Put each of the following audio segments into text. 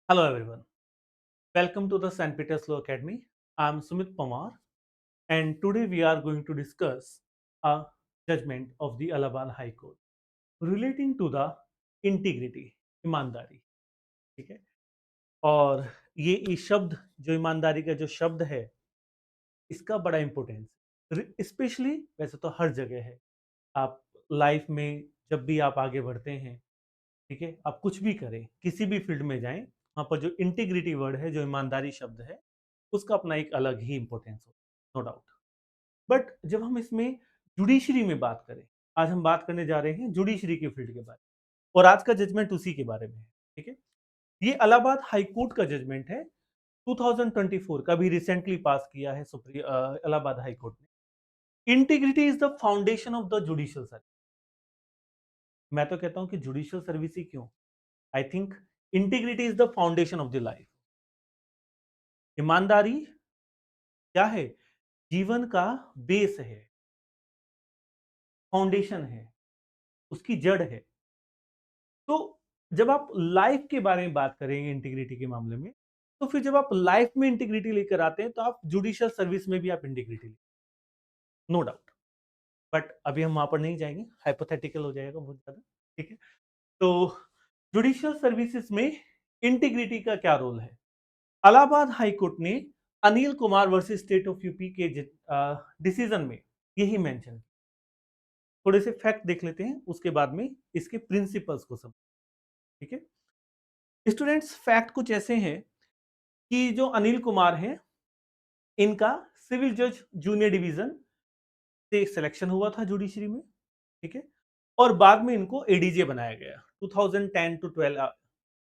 Hello everyone. Welcome to the St. Peter's Law Academy. I'm Sumit Pawar and today we are going to discuss a judgment of the Allahabad High Court relating to the integrity, ईमानदारी. ठीक है. और ये शब्द जो ईमानदारी का जो शब्द है इसका बड़ा इंपॉर्टेंस स्पेशली वैसे तो हर जगह है. आप लाइफ में जब भी आप आगे बढ़ते हैं, ठीक है, आप कुछ भी करें, किसी भी फील्ड में जाएं, वहां पर जो इंटीग्रिटी वर्ड है, जो ईमानदारी शब्द है, उसका अपना एक अलग ही इंपॉर्टेंस हो, नो डाउट. बट जब हम इसमें जुडिशरी में बात करें, आज हम बात करने जा रहे हैं जुडिशरी के फील्ड के बारे में और आज का जजमेंट उसी के बारे में है. ठीक है. ये इलाहाबाद हाई कोर्ट का जजमेंट है 2024 का, भी रिसेंटली पास किया है इलाहाबाद हाई कोर्ट ने. Integrity is the foundation of the judicial service. मैं तो कहता हूं कि जुडिशियल सर्विस ही क्यों, I think integrity is the foundation of the life. ईमानदारी क्या है? जीवन का बेस है, फाउंडेशन है, उसकी जड़ है. तो जब आप लाइफ के बारे में बात करेंगे इंटीग्रिटी के मामले में, तो फिर जब आप लाइफ में इंटीग्रिटी लेकर आते हैं तो आप जुडिशियल सर्विस में भी आप इंटीग्रिटी, नो डाउट. बट अभी हम वहां पर नहीं जाएंगे, हाइपोथेटिकल हो जाएगा बहुत ज्यादा. ठीक है. तो जुडिशियल सर्विसेज में इंटीग्रिटी का क्या रोल है? इलाहाबाद हाई कोर्ट ने Anil Kumar versus state of UP के डिसीजन में यही मेंशन. थोड़े से फैक्ट देख लेते हैं, उसके बाद में इसके प्रिंसिपल्स को समझ. ठीक है. स्टूडेंट्स, फैक्ट कुछ ऐसे हैं कि जो अनिल कुमार हैं, इनका सिविल जज जूनियर डिवीजन से सिलेक्शन हुआ था जुडिशरी में. ठीक है. और बाद में इनको एडीजे बनाया गया 2010 टू 12.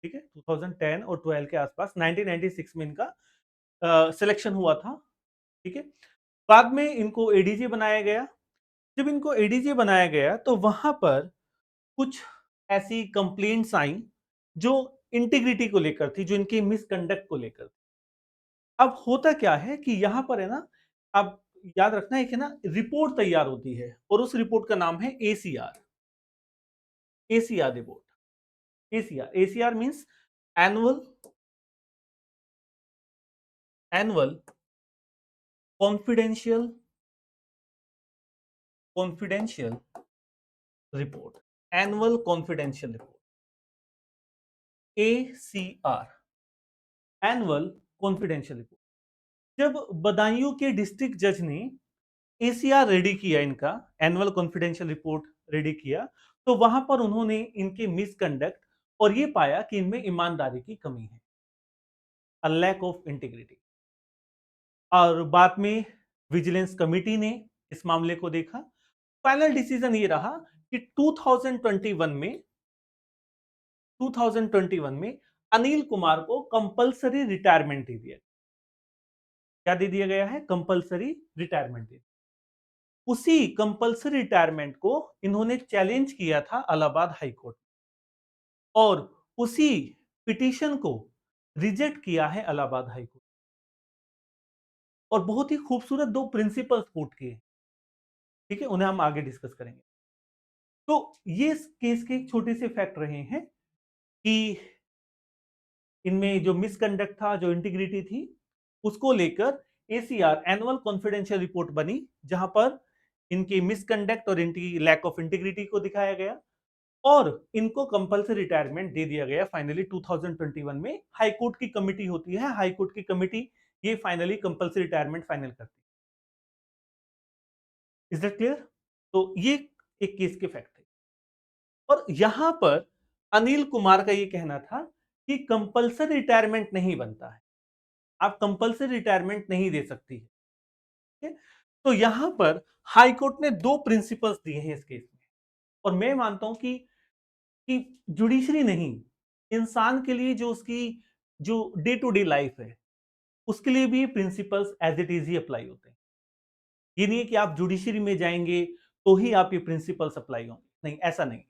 ठीक है. 2010 और 12 के आसपास 1996 में इनका सिलेक्शन हुआ था. ठीक है. बाद में इनको एडीजे बनाया गया. जब इनको एडीजे बनाया गया तो वहां पर कुछ ऐसी कंप्लेंट्स आई जो इंटीग्रिटी को लेकर थी, जो इनके मिसकंडक्ट को लेकर. अब होता क्या है कि यहां पर है ना, अब याद रखना है कि ना, रिपोर्ट तैयार होती है और उस रिपोर्ट का नाम है ACR. ACR report. ACR, ACR means annual annual confidential confidential report. Annual confidential report, ACR, annual confidential report. जब बदायूं के डिस्ट्रिक्ट जज ने एसीआर रेडी किया, इनका एनुअल कॉन्फिडेंशियल रिपोर्ट रेडी किया, तो वहां पर उन्होंने इनके मिसकंडक्ट और ये पाया कि इनमें ईमानदारी की कमी है, अ लैक ऑफ इंटीग्रिटी. और बाद में विजिलेंस कमिटी ने इस मामले को देखा. फाइनल डिसीजन ये रहा कि 2021 में अनिल कुमार को कंपलसरी रिटायरमेंट दे दिया. क्या दे दिया गया है? कंपलसरी रिटायरमेंट दे. उसी कंपलसरी रिटायरमेंट को इन्होंने चैलेंज किया था इलाहाबाद हाई कोर्ट, और उसी पिटीशन को रिजेक्ट किया है इलाहाबाद हाई कोर्ट. और बहुत ही खूबसूरत दो प्रिंसिपल्स कोट किए. ठीक है, उन्हें हम आगे डिस्कस करेंगे. तो ये इस केस के एक छोटे से फैक्ट रहे हैं कि इनमें जो मिसकंडक्ट था, जो इंटीग्रिटी थी, उसको लेकर एसीआर, एनुअल कॉन्फिडेंशियल रिपोर्ट बनी, जहां पर इनकी मिसकंडक्ट और इनकी लैक ऑफ इंटीग्रिटी को दिखाया गया और इनको कंपलसरी रिटायरमेंट दे दिया गया फाइनली 2021 में. हाई कोर्ट की कमिटी होती है, हाई कोर्ट की कमिटी ये फाइनली कंपलसरी रिटायरमेंट फाइनल करती है. Is that clear? तो ये एक केस के फैक्ट थे. और यहां पर अनिल कुमार का ये कहना था कि कंपलसरी रिटायरमेंट नहीं बनता है, आप कंपलसरी रिटायरमेंट नहीं दे सकती है. ठीक है? तो यहां पर हाई कोर्ट ने दो प्रिंसिपल्स दिए हैं इस केस में. और मैं मानता हूं कि जुडिशरी नहीं, इंसान के लिए जो उसकी जो डे टू डे लाइफ है, उसके लिए भी प्रिंसिपल्स एज इट इज ही अप्लाई होते हैं. ये नहीं है कि आप जुडिशरी में जाएंगे तो ही आप ये प्रिंसिपल्स अप्लाई होंगे, नहीं, ऐसा नहीं.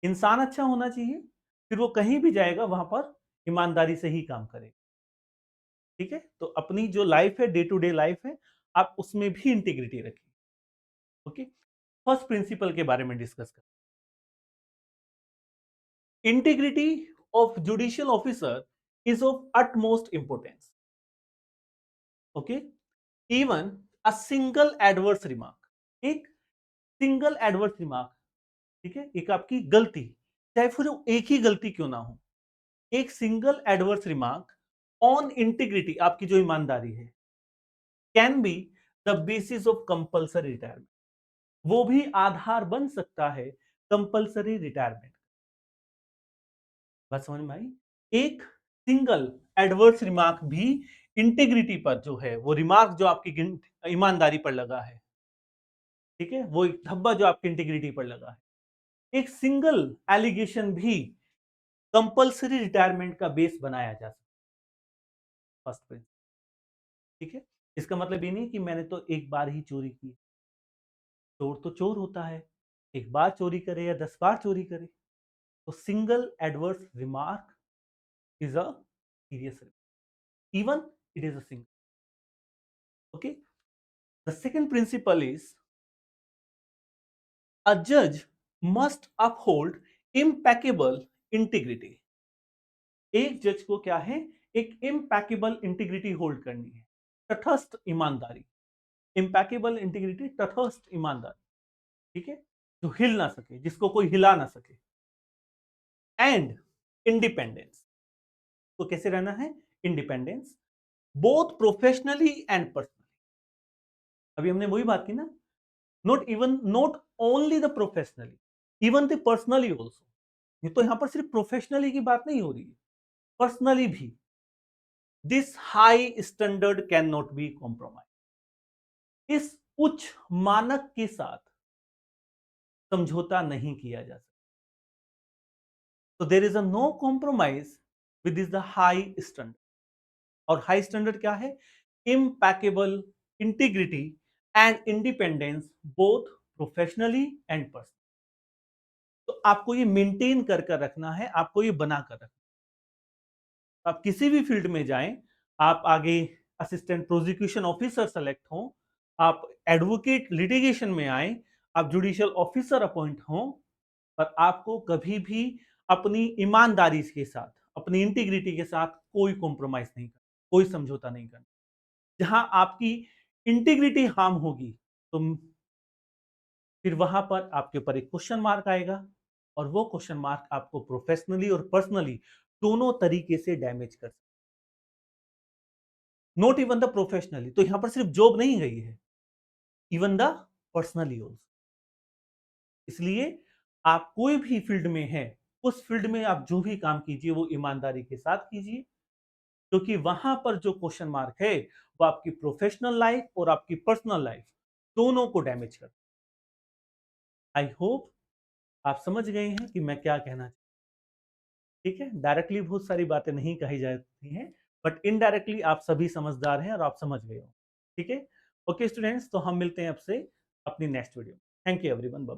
इंसान अच्छा होना चाहिए, फिर वो कहीं भी जाएगा वहां पर ईमानदारी से ही काम करे. ठीक है. तो अपनी जो लाइफ है, डे टू डे लाइफ है, आप उसमें भी इंटीग्रिटी रखिए. ओके. फर्स्ट प्रिंसिपल के बारे में डिस्कस करें. Integrity of judicial officer is of utmost importance. Okay, even a single adverse remark, एक सिंगल एडवर्स रिमार्क, ठीक है, एक आपकी गलती, चाहे फिर एक ही गलती क्यों ना हो, एक single adverse remark on integrity, आपकी जो ईमानदारी है, can be the basis of compulsory retirement, वो भी आधार बन सकता है कंपल्सरी रिटायरमेंट। बात समझ में आई? एक सिंगल एडवर्स रिमार्क भी इंटीग्रिटी पर जो है, वो रिमार्क जो आपकी ईमानदारी पर लगा है, ठीक है, वो एक धब्बा जो आपकी इंटीग्रिटी पर लगा है, एक सिंगल एलिगेशन भी कंपल्सरी रिटायरमेंट का बेस बनाया जा सकता है। फर्स्ट प्रिंसिपल, ठीक है, इसका मतलब ये नहीं कि मैंने तो एक बार ही चोरी की, चोर तो चोर होता है, एक बार चोरी करे या 10 बार चोरी करे, तो single adverse remark is a serious, even it is a single. Okay, the second principle is a judge must uphold impeccable integrity. एक जज को क्या है, एक इम्पैकेबल इंटीग्रिटी होल्ड करनी है, तटस्थ ईमानदारी, इम्पैकेबल इंटीग्रिटी, तटस्थ ईमानदारी, ठीक है, जो हिल ना सके, जिसको कोई हिला ना सके, एंड इंडिपेंडेंस, तो कैसे रहना है, independence, both professionally and personally. अभी हमने वही बात की ना, not only the professionally, even the personally also, ये तो यहां पर सिर्फ प्रोफेशनली की बात नहीं हो रही है, पर्सनली भी, this high standard can not be compromise, इस उच्च मानक के साथ समझौता नहीं किया जा सकता, तो there is a no compromise with is the high standard, और हाई स्टैंडर्ड क्या है, impeccable integrity and independence, both professionally and personally, तो आपको ये मेंटेन कर कर रखना है, आपको ये बना कर रखना है। आप किसी भी फील्ड में जाएं, आप आगे असिस्टेंट प्रोसिक्यूशन ऑफिसर सेलेक्ट हों, आप एडवोकेट लिटिगेशन में आए, आप जुडिशियल ऑफिसर अपॉइंट हों, पर आपको कभी भी अपनी ईमानदारी के साथ, अपनी इंटीग्रिटी के साथ कोई कॉम्प्रोमाइज नहीं करना, कोई समझौता नहीं करना। जहां आपकी इंटीग्रिटी हार्म होगी, तो फिर वहां पर आपके ऊपर एक क्वेश्चन मार्क आएगा, और वो क्वेश्चन मार्क आपको प्रोफेशनली और पर्सनली दोनों तरीके से डैमेज कर सकता है। नॉट इवन द प्रोफेशनली, तो यहां पर सिर्फ जॉब नहीं गई है, इवन द पर्सनली ऑल्सो। इसलिए आप कोई भी फील्ड में है, उस फील्ड में आप जो भी काम कीजिए वो ईमानदारी के साथ कीजिए, क्योंकि वहां पर जो क्वेश्चन मार्क है वो आपकी प्रोफेशनल लाइफ और आपकी पर्सनल लाइफ दोनों को डैमेज करता है। आई होप आप समझ गए हैं कि मैं क्या कहना चाहता हूं। ठीक है, डायरेक्टली बहुत सारी बातें नहीं कही जाती हैं, बट इनडायरेक्टली आप सभी समझदार हैं और आप समझ गए हो। ठीक है, ओके स्टूडेंट्स, तो हम मिलते हैं आपसे अपनी next video. Thank you everyone.